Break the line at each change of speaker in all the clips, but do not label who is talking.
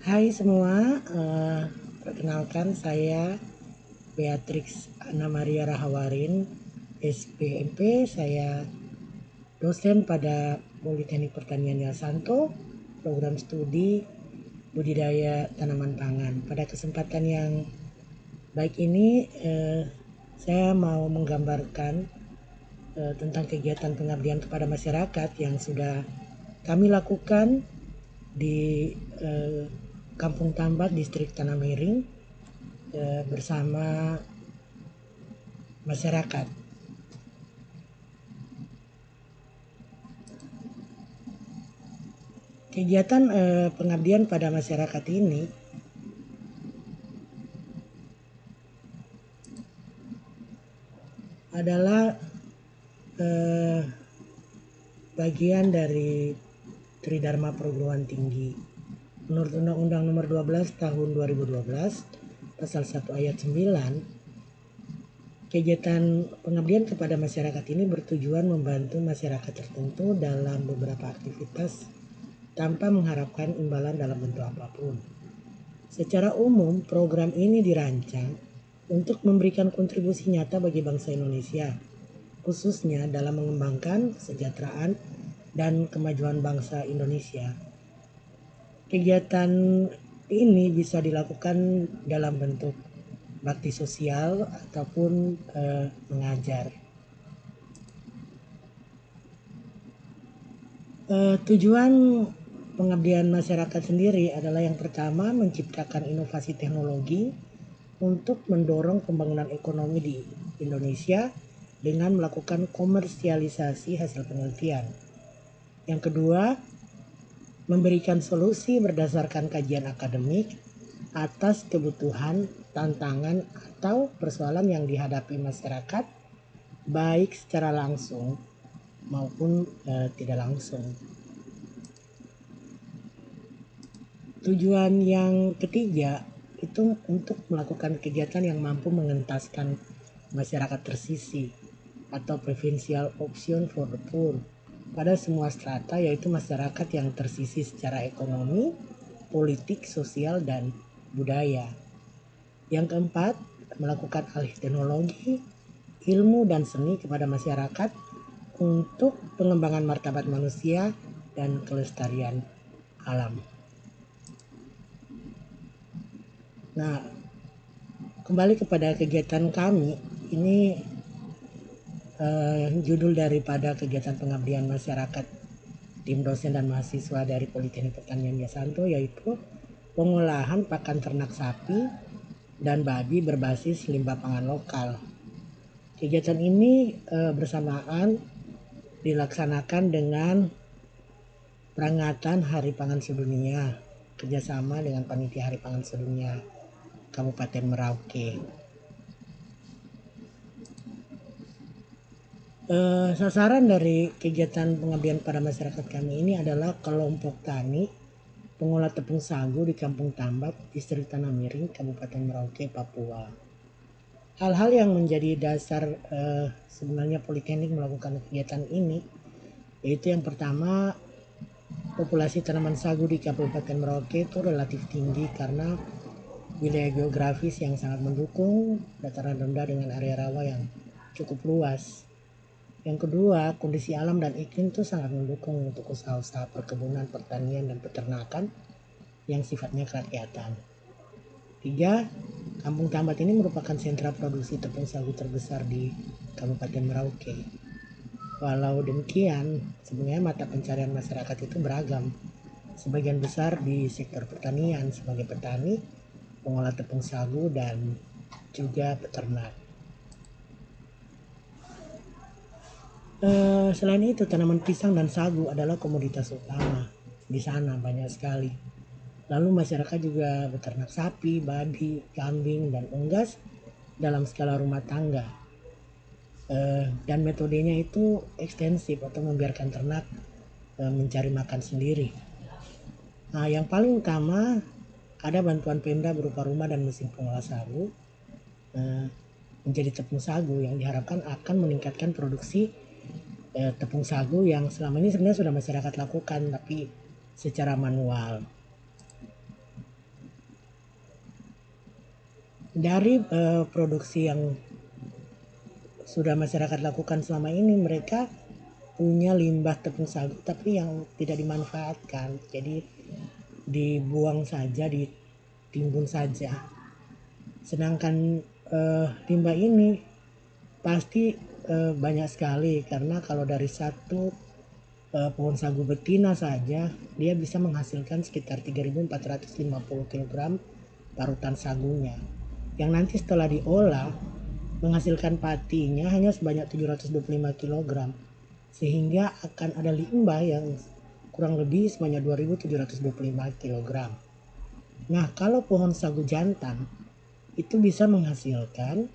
Hai semua, perkenalkan saya Beatrix Anna Maria Rahawarin, SPMP. Saya dosen pada Politeknik Pertanian Yasanto, program studi budidaya tanaman pangan. Pada kesempatan yang baik ini, saya mau menggambarkan tentang kegiatan pengabdian kepada masyarakat yang sudah kami lakukan di Kampung Tambat, Distrik Tanah Miring, bersama masyarakat. Kegiatan pengabdian pada masyarakat ini adalah bagian dari Tridharma Perguruan Tinggi. Menurut Undang-Undang Nomor 12 Tahun 2012, Pasal 1 Ayat 9, kegiatan pengabdian kepada masyarakat ini bertujuan membantu masyarakat tertentu dalam beberapa aktivitas tanpa mengharapkan imbalan dalam bentuk apapun. Secara umum, program ini dirancang untuk memberikan kontribusi nyata bagi bangsa Indonesia, khususnya dalam mengembangkan kesejahteraan dan kemajuan bangsa Indonesia. Kegiatan ini bisa dilakukan dalam bentuk bakti sosial ataupun mengajar. Tujuan pengabdian masyarakat sendiri adalah yang pertama, menciptakan inovasi teknologi untuk mendorong pembangunan ekonomi di Indonesia dengan melakukan komersialisasi hasil penelitian. Yang kedua, memberikan solusi berdasarkan kajian akademik atas kebutuhan, tantangan, atau persoalan yang dihadapi masyarakat, baik secara langsung maupun tidak langsung. Tujuan yang ketiga itu untuk melakukan kegiatan yang mampu mengentaskan masyarakat tersisih atau preferential option for the poor pada semua strata, yaitu masyarakat yang tersisih secara ekonomi, politik, sosial, dan budaya. Yang keempat, melakukan alih teknologi, ilmu, dan seni kepada masyarakat untuk pengembangan martabat manusia dan kelestarian alam. Nah, kembali kepada kegiatan kami, ini judul daripada kegiatan pengabdian masyarakat tim dosen dan mahasiswa dari Politeknik Pertanian Yasanto yaitu pengolahan pakan ternak sapi dan babi berbasis limbah pangan lokal. Kegiatan ini bersamaan dilaksanakan dengan peringatan Hari Pangan Sedunia kerjasama dengan Panitia Hari Pangan Sedunia Kabupaten Merauke. Sasaran dari kegiatan pengabdian pada masyarakat kami ini adalah kelompok tani pengolah tepung sagu di Kampung Tambat, Distrik Tanah Miring, Kabupaten Merauke, Papua. Hal-hal yang menjadi dasar sebenarnya Politeknik melakukan kegiatan ini, yaitu yang pertama, populasi tanaman sagu di Kabupaten Merauke itu relatif tinggi karena wilayah geografis yang sangat mendukung, dataran rendah dengan area rawa yang cukup luas. Yang kedua, kondisi alam dan iklim itu sangat mendukung untuk usaha-usaha perkebunan, pertanian, dan peternakan yang sifatnya kerakyatan. Tiga, Kampung Tambat ini merupakan sentra produksi tepung sagu terbesar di Kabupaten Merauke. Walau demikian, sebenarnya mata pencarian masyarakat itu beragam. Sebagian besar di sektor pertanian sebagai petani, pengolah tepung sagu, dan juga peternak. Selain itu, tanaman pisang dan sagu adalah komoditas utama di sana, banyak sekali. Lalu masyarakat juga beternak sapi, babi, kambing, dan unggas dalam skala rumah tangga. Dan metodenya itu ekstensif atau membiarkan ternak mencari makan sendiri. Nah, yang paling utama ada bantuan Pemda berupa rumah dan mesin pengolah sagu menjadi tepung sagu yang diharapkan akan meningkatkan produksi tepung sagu yang selama ini sebenarnya sudah masyarakat lakukan tapi secara manual. Dari produksi yang sudah masyarakat lakukan selama ini, mereka punya limbah tepung sagu tapi yang tidak dimanfaatkan, jadi dibuang saja, ditimbun saja. Sedangkan limbah ini pasti banyak sekali, karena kalau dari satu pohon sagu betina saja dia bisa menghasilkan sekitar 3.450 kg parutan sagunya, yang nanti setelah diolah menghasilkan patinya hanya sebanyak 725 kg, sehingga akan ada limbah yang kurang lebih sebanyak 2.725 kg. Nah, kalau pohon sagu jantan itu bisa menghasilkan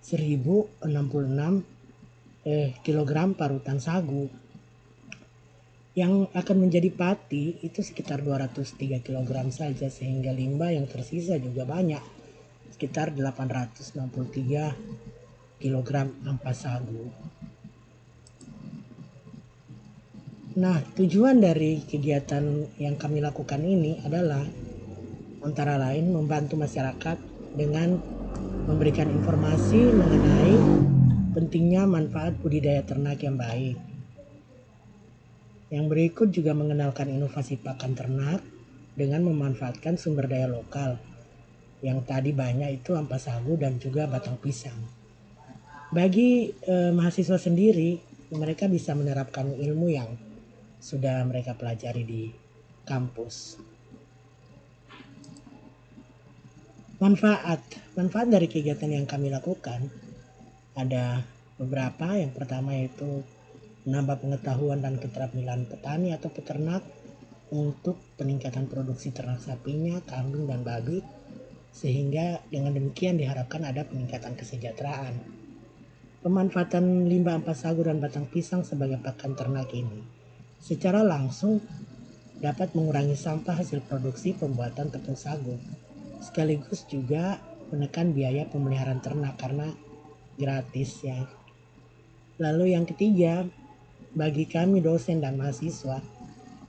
1.066 kg parutan sagu, yang akan menjadi pati itu sekitar 203 kg saja, sehingga limbah yang tersisa juga banyak, sekitar 863 kg ampas sagu. Nah, tujuan dari kegiatan yang kami lakukan ini adalah antara lain membantu masyarakat dengan memberikan informasi mengenai pentingnya manfaat budidaya ternak yang baik. Yang berikut juga mengenalkan inovasi pakan ternak dengan memanfaatkan sumber daya lokal. Yang tadi banyak itu ampas sagu dan juga batang pisang. Bagi mahasiswa sendiri, mereka bisa menerapkan ilmu yang sudah mereka pelajari di kampus. Manfaat dari kegiatan yang kami lakukan ada beberapa. Yang pertama yaitu menambah pengetahuan dan keterampilan petani atau peternak untuk peningkatan produksi ternak sapinya, kambing, dan babi, sehingga dengan demikian diharapkan ada peningkatan kesejahteraan. Pemanfaatan limbah ampas sagu dan batang pisang sebagai pakan ternak ini secara langsung dapat mengurangi sampah hasil produksi pembuatan tepung sagu, sekaligus juga menekan biaya pemeliharaan ternak karena gratis ya. Lalu yang ketiga, bagi kami dosen dan mahasiswa,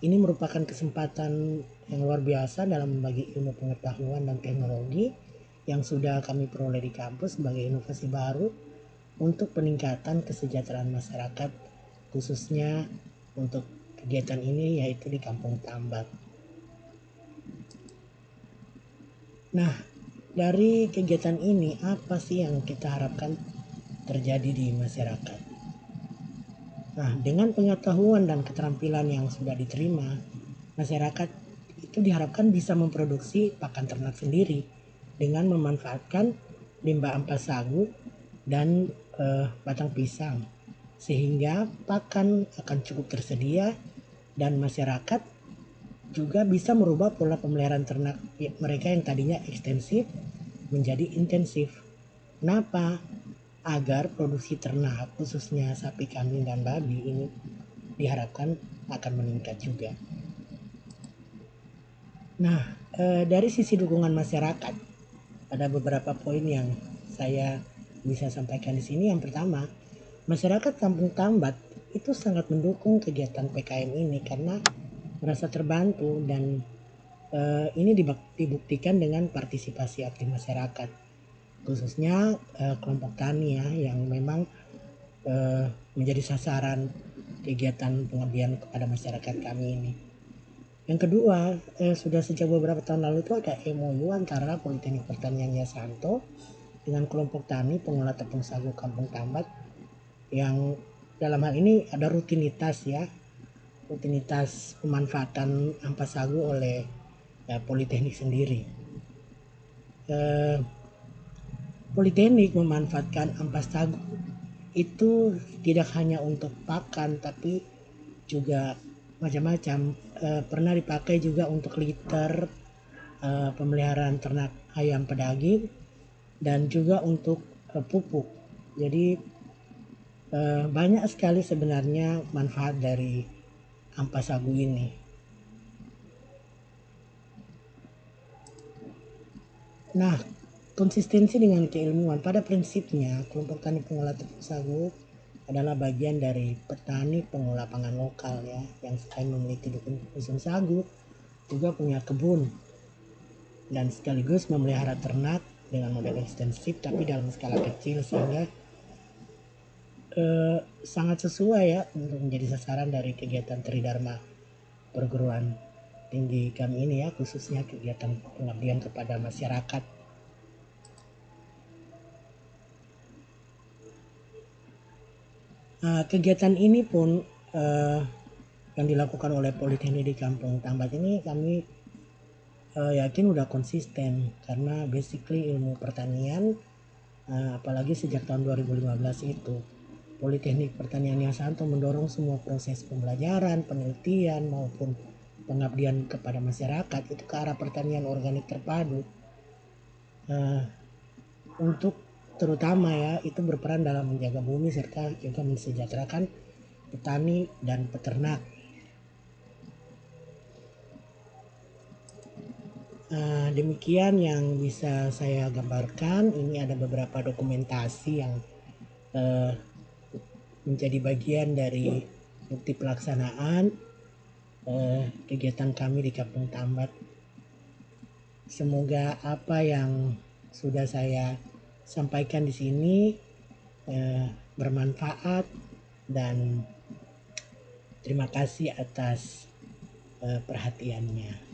ini merupakan kesempatan yang luar biasa dalam membagi ilmu pengetahuan dan teknologi yang sudah kami peroleh di kampus sebagai inovasi baru untuk peningkatan kesejahteraan masyarakat, khususnya untuk kegiatan ini yaitu di Kampung Tambak. Nah, dari kegiatan ini apa sih yang kita harapkan terjadi di masyarakat? Nah, dengan pengetahuan dan keterampilan yang sudah diterima, masyarakat itu diharapkan bisa memproduksi pakan ternak sendiri dengan memanfaatkan limbah ampas sagu dan batang pisang, sehingga pakan akan cukup tersedia dan masyarakat juga bisa merubah pola pemeliharaan ternak mereka yang tadinya ekstensif menjadi intensif. Kenapa? Agar produksi ternak khususnya sapi, kambing, dan babi ini diharapkan akan meningkat juga. Nah, dari sisi dukungan masyarakat ada beberapa poin yang saya bisa sampaikan di sini. Yang pertama, masyarakat Kampung Tambat itu sangat mendukung kegiatan PKM ini karena merasa terbantu, dan ini dibuktikan dengan partisipasi aktif masyarakat, khususnya kelompok tani ya, yang memang menjadi sasaran kegiatan pengabdian kepada masyarakat kami ini. Yang kedua, sudah sejak beberapa tahun lalu itu ada MOU antara Politeknik Pertanian Yasanto dengan kelompok tani pengolah tepung sagu Kampung Tambat, yang dalam hal ini ada rutinitas pemanfaatan ampas sagu oleh Politeknik sendiri. Politeknik memanfaatkan ampas sagu itu tidak hanya untuk pakan tapi juga macam-macam. Pernah dipakai juga untuk liter pemeliharaan ternak ayam pedaging dan juga untuk pupuk. Jadi banyak sekali sebenarnya manfaat dari ampas sagu ini. Nah, konsistensi dengan keilmuan. Pada prinsipnya, kelompok tani pengolah tepung sagu adalah bagian dari petani pengolah pangan lokal ya, yang selain memiliki dusun sagu, juga punya kebun dan sekaligus memelihara ternak dengan model ekstensif tapi dalam skala kecil, sehingga sangat sesuai ya untuk menjadi sasaran dari kegiatan Tridharma perguruan tinggi kami ini ya, khususnya kegiatan pengabdian kepada masyarakat. Kegiatan ini pun yang dilakukan oleh Politeknik di Kampung Tambat ini kami yakin udah konsisten, karena basically ilmu pertanian, apalagi sejak tahun 2015 itu Politeknik Pertanian Yasanto mendorong semua proses pembelajaran, penelitian maupun pengabdian kepada masyarakat itu ke arah pertanian organik terpadu, untuk terutama ya itu berperan dalam menjaga bumi serta juga mensejahterakan petani dan peternak. Demikian yang bisa saya gambarkan. Ini ada beberapa dokumentasi yang menjadi bagian dari bukti pelaksanaan kegiatan kami di Kampung Tambat. Semoga apa yang sudah saya sampaikan di sini bermanfaat, dan terima kasih atas perhatiannya.